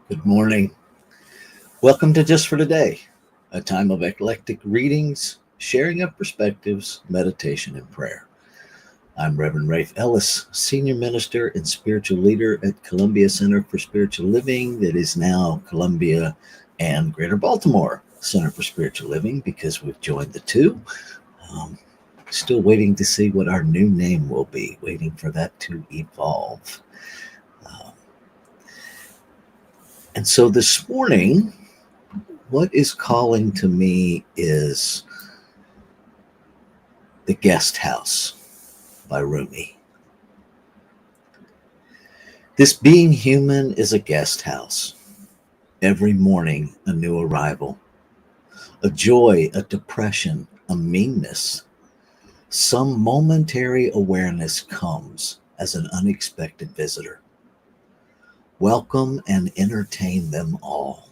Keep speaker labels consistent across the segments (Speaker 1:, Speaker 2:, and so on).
Speaker 1: Good morning. Welcome to Just for Today, a time of eclectic readings, sharing of perspectives, meditation, and prayer. I'm Reverend Rafe Ellis, Senior Minister and Spiritual Leader at Columbia Center for Spiritual Living, that is now Columbia and Greater Baltimore Center for Spiritual Living, because we've joined the two. Um, Still waiting to see what our new name will be, waiting for that to evolve. Um, and so this morning, what is calling to me is The Guest House by Rumi. This being human is a guest house. Every morning, a new arrival. A joy, a depression, a meanness. Some momentary awareness comes as an unexpected visitor. Welcome and entertain them all,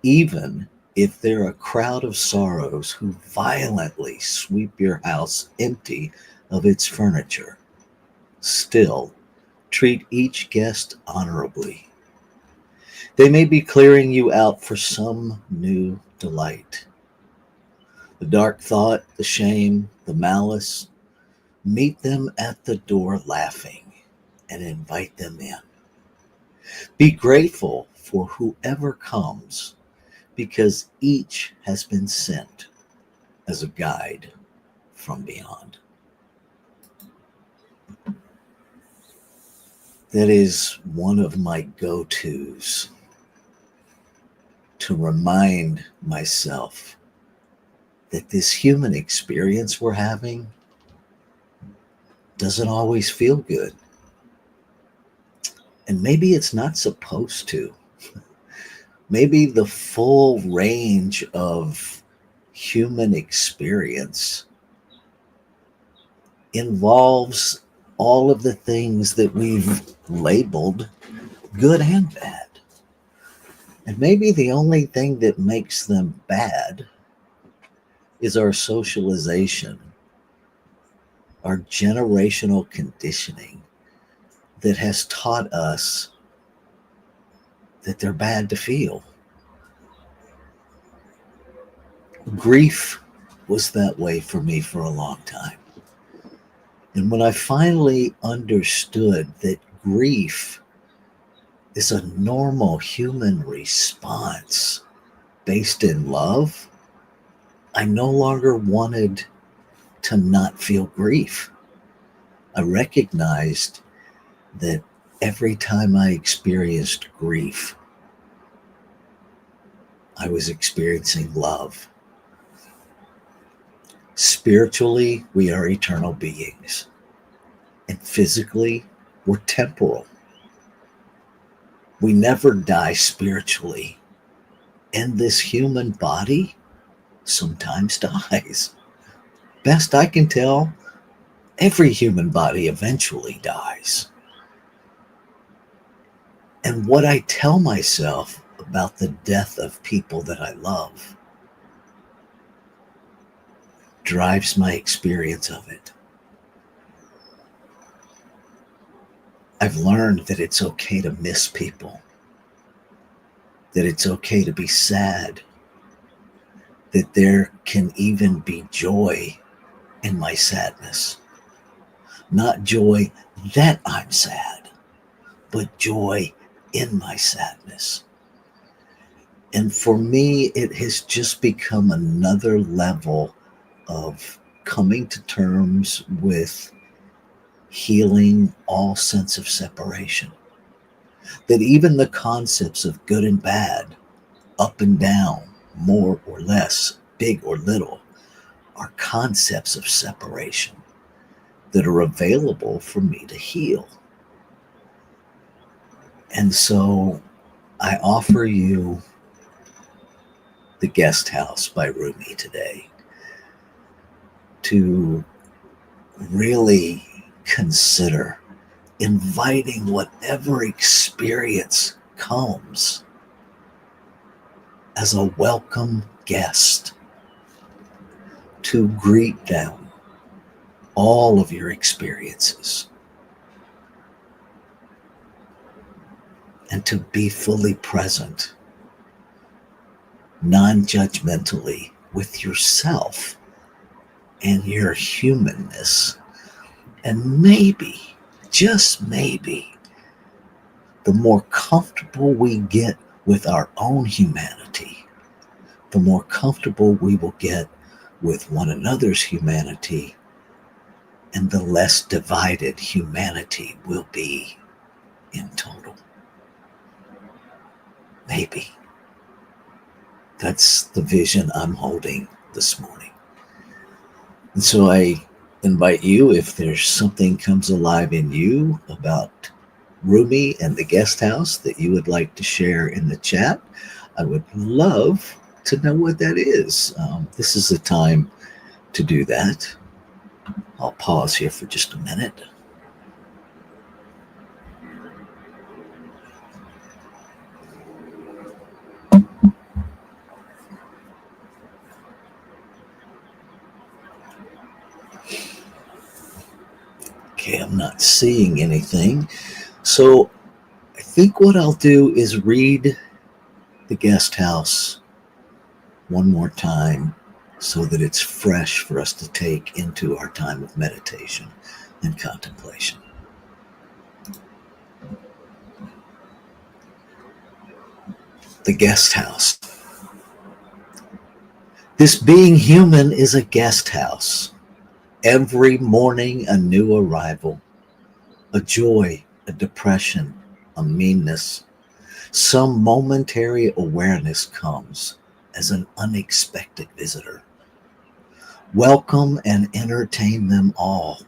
Speaker 1: even if they're a crowd of sorrows who violently sweep your house empty of its furniture. Still, treat each guest honorably. They may be clearing you out for some new delight. The dark thought, the shame, the malice, meet them at the door laughing and invite them in. Be grateful for whoever comes, because each has been sent as a guide from beyond. That is one of my go-tos to remind myself that this human experience we're having doesn't always feel good. And maybe it's not supposed to. Maybe the full range of human experience involves all of the things that we've labeled good and bad. And maybe the only thing that makes them bad is our socialization, our generational conditioning that has taught us that they're bad to feel. Grief was that way for me for a long time. And when I finally understood that grief is a normal human response based in love, I no longer wanted to not feel grief. I recognized that every time I experienced grief, I was experiencing love. Spiritually, we are eternal beings, and physically, we're temporal. We never die spiritually, and this human body sometimes dies. Best I can tell, every human body eventually dies. And what I tell myself about the death of people that I love drives my experience of it. I've learned that it's okay to miss people, that it's okay to be sad, that there can even be joy in my sadness. Not joy that I'm sad, but joy in my sadness. And for me, it has just become another level of coming to terms with healing all sense of separation. That even the concepts of good and bad, up and down, more or less, big or little, are concepts of separation that are available for me to heal. And so I offer you The Guest House by Rumi today to really consider inviting whatever experience comes as a welcome guest, to greet them, all of your experiences, and to be fully present, non judgmentally with yourself and your humanness. And maybe, just maybe, the more comfortable we get with our own humanity, the more comfortable we will get with one another's humanity, and the less divided humanity will be in total. Maybe. That's the vision I'm holding this morning. And so I invite you, if there's something comes alive in you about Rumi and the guest house that you would like to share in the chat, I would love to know what that is. This is the time to do that. I'll pause here for just a minute. Okay, I'm not seeing anything. So I think what I'll do is read the guest house one more time so that it's fresh for us to take into our time of meditation and contemplation. The guest house. This being human is a guest house. Every morning, a new arrival, a joy, a depression, a meanness. Some momentary awareness comes as an unexpected visitor. Welcome and entertain them all,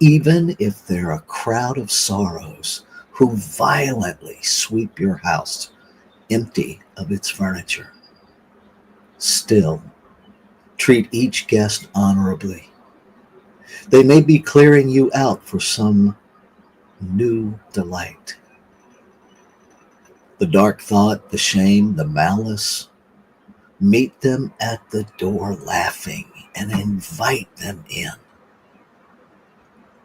Speaker 1: even if they're a crowd of sorrows who violently sweep your house empty of its furniture. Still, treat each guest honorably. They may be clearing you out for some new delight. The dark thought, the shame, the malice, meet them at the door laughing and invite them in.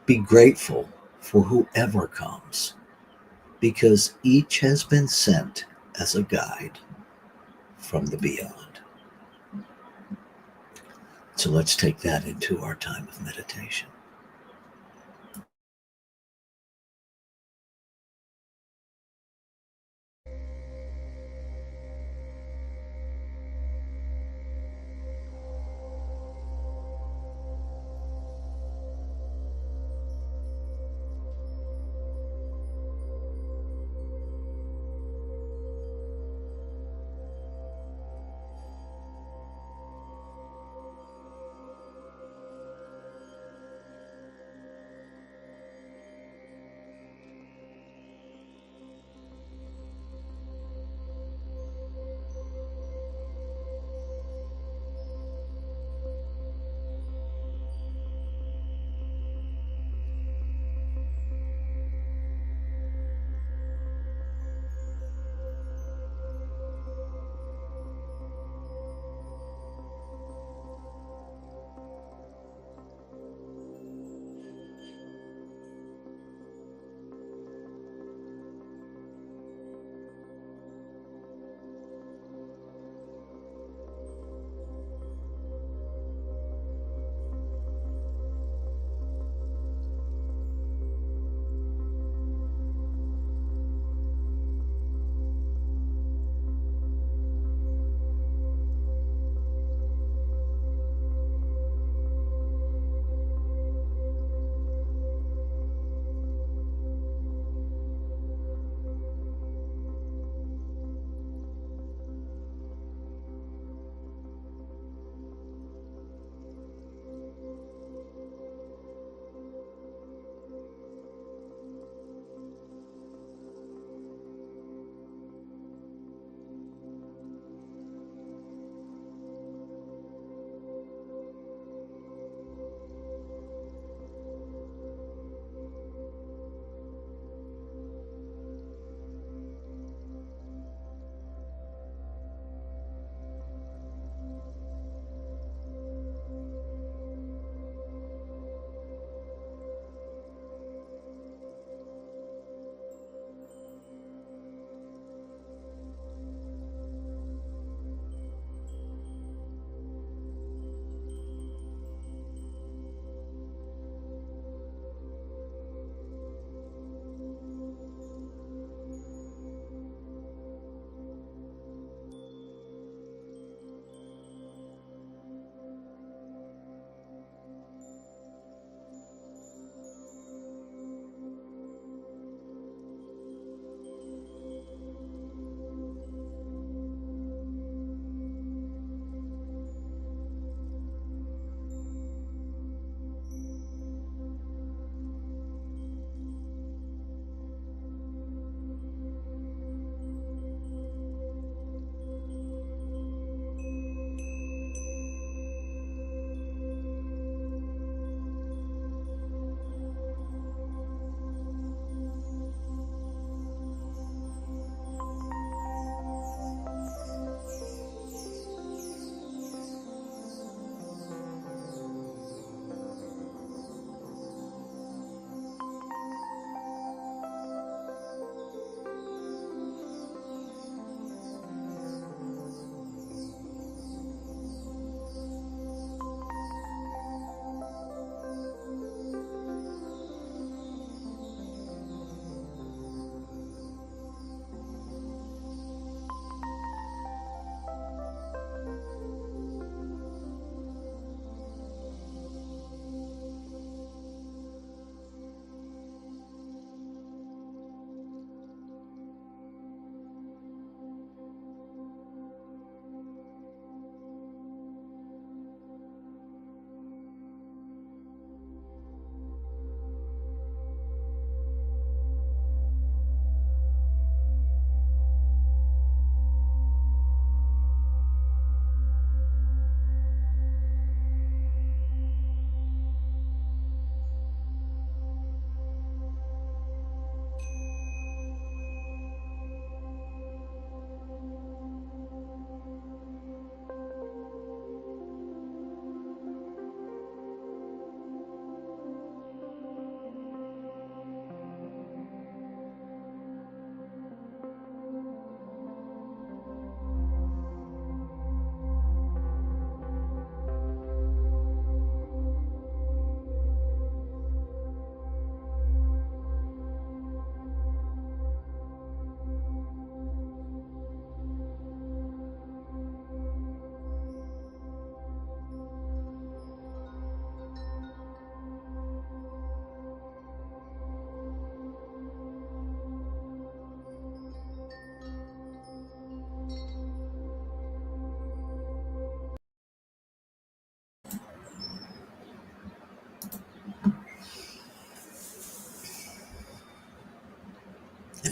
Speaker 1: Be grateful for whoever comes, because each has been sent as a guide from the beyond. So let's take that into our time of meditation.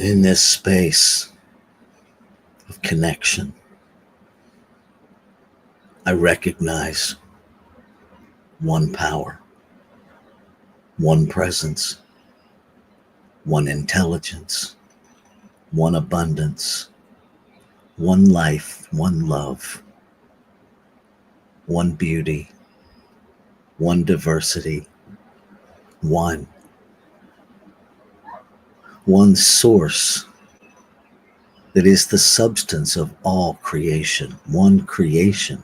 Speaker 1: In this space of connection, I recognize one power, one presence, one intelligence, one abundance, one life, one love, one beauty, one diversity, one source that is the substance of all creation, one creation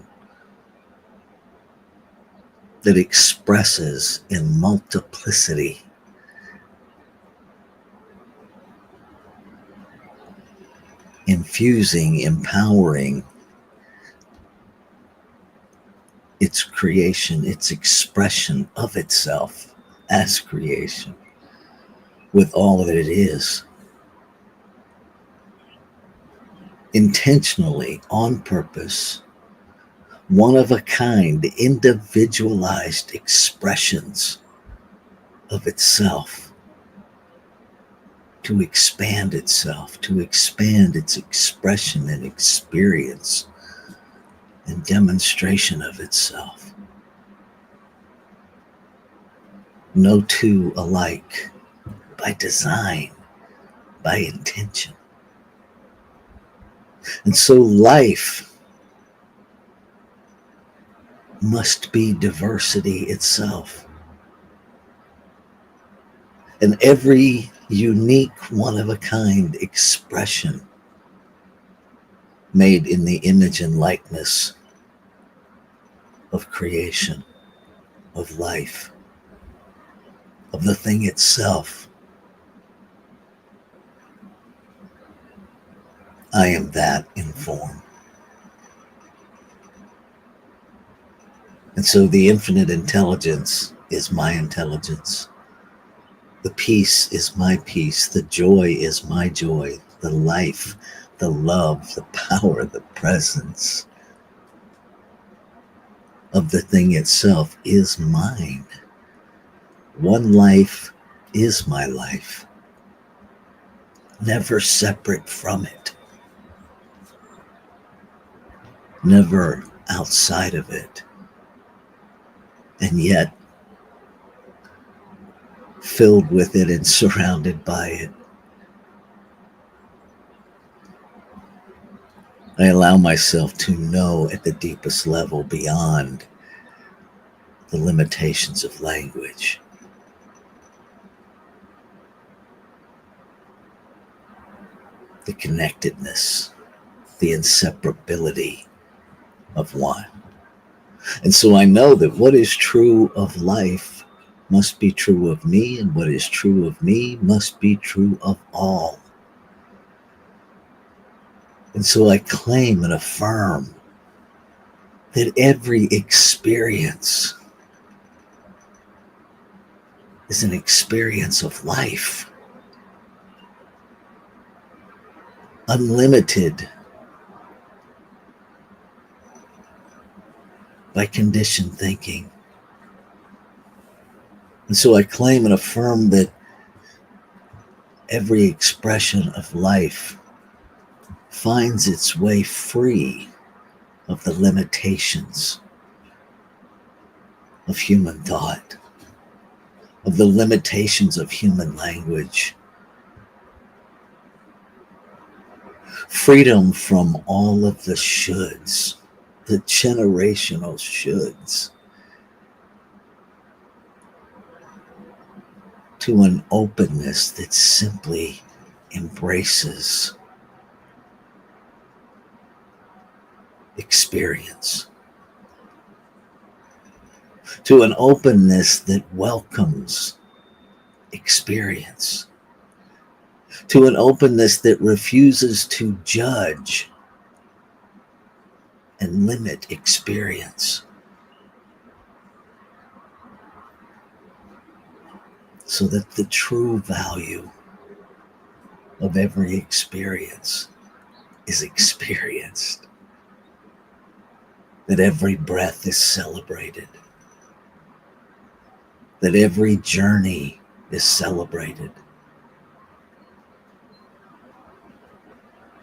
Speaker 1: that expresses in multiplicity, infusing, empowering its creation, its expression of itself as creation with all that it is. Intentionally, on purpose, one of a kind, individualized expressions of itself to expand itself, to expand its expression and experience and demonstration of itself. No two alike, by design, by intention. And so life must be diversity itself. And every unique, one-of-a-kind expression made in the image and likeness of creation, of life, of the thing itself. I am that in form. And so the infinite intelligence is my intelligence. The peace is my peace. The joy is my joy. The life, the love, the power, the presence of the thing itself is mine. One life is my life, never separate from it, never outside of it, and yet filled with it and surrounded by it. I allow myself to know at the deepest level beyond the limitations of language. The connectedness, the inseparability of one. And so I know that what is true of life must be true of me, and what is true of me must be true of all. And so I claim and affirm that every experience is an experience of life, unlimited by conditioned thinking. And so I claim and affirm that every expression of life finds its way free of the limitations of human thought, of the limitations of human language. Freedom from all of the shoulds, the generational shoulds, to an openness that simply embraces experience, to an openness that welcomes experience, to an openness that refuses to judge and limit experience, so that the true value of every experience is experienced, that every breath is celebrated, that every journey is celebrated,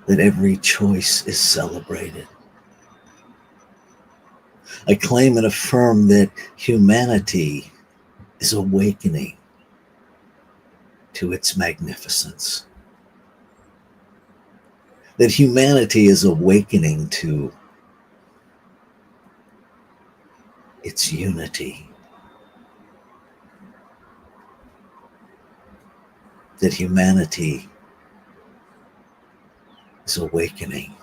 Speaker 1: that every choice is celebrated. I claim and affirm that humanity is awakening to its magnificence. That humanity is awakening to its unity. That humanity is awakening.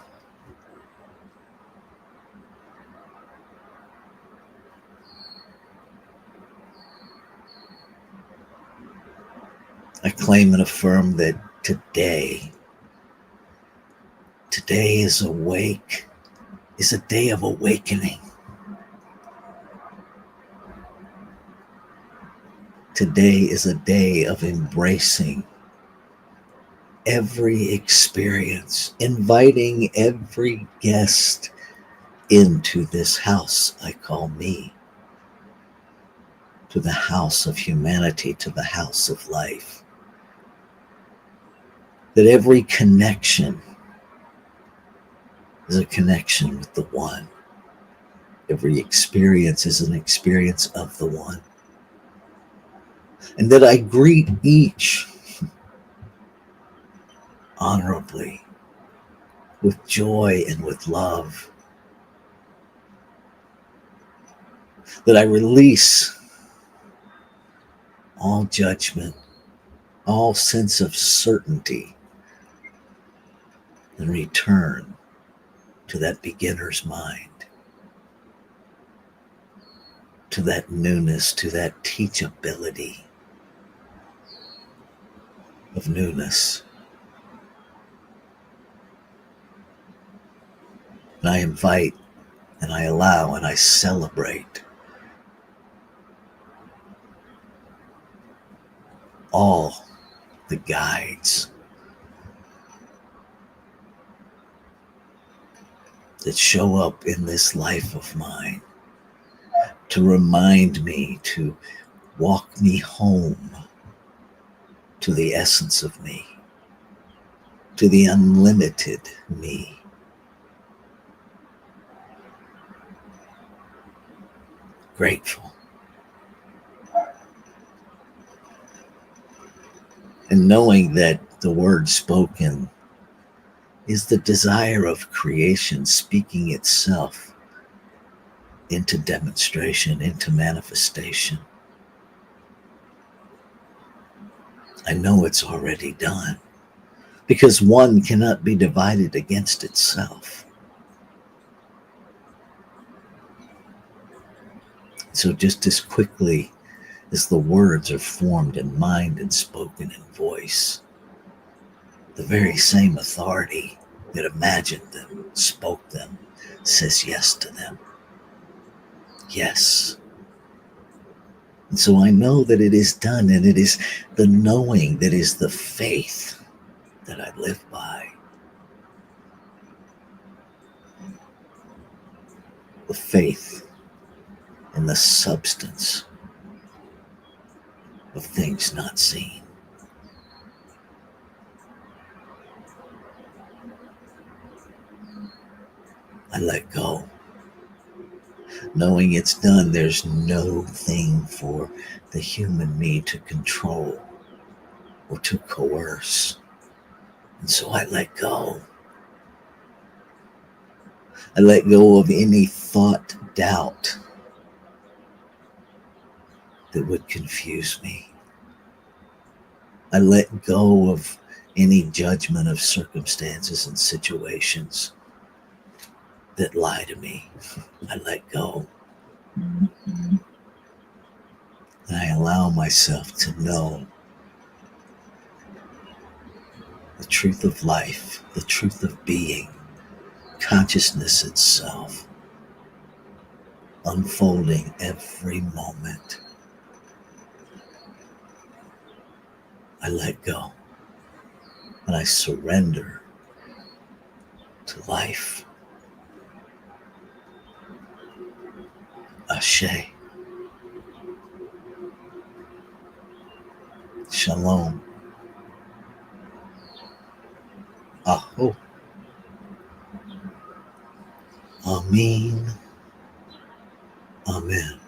Speaker 1: I claim and affirm that today is is a day of awakening. Today is a day of embracing every experience, inviting every guest into this house I call me, to the house of humanity, to the house of life. That every connection is a connection with the one. Every experience is an experience of the one. And that I greet each honorably, with joy and with love. That I release all judgment, all sense of certainty, and return to that beginner's mind, to that newness, to that teachability of newness. And I invite and I allow and I celebrate all the guides that show up in this life of mine to remind me, to walk me home to the essence of me, to the unlimited me. Grateful. And knowing that the word spoken is the desire of creation speaking itself into demonstration, into manifestation. I know it's already done because one cannot be divided against itself. So just as quickly as the words are formed in mind and spoken in voice, the very same authority that imagined them, spoke them, says yes to them. Yes. And so I know that it is done, and it is the knowing that is the faith that I live by. The faith in the substance of things not seen. I let go. Knowing it's done, there's no thing for the human me to control or to coerce. And so I let go. I let go of any thought, doubt that would confuse me. I let go of any judgment of circumstances and situations that lie to me. I let go. And I allow myself to know the truth of life, the truth of being, consciousness itself, unfolding every moment. I let go and I surrender to life. Ashe. Shalom. Aho. Amen. Amen.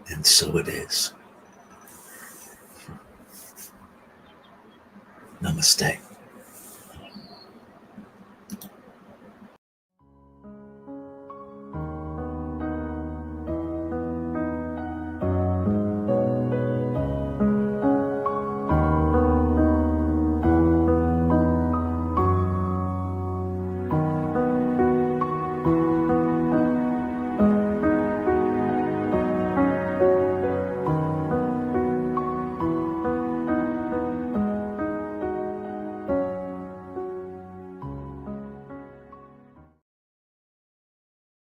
Speaker 1: And so it is. Namaste.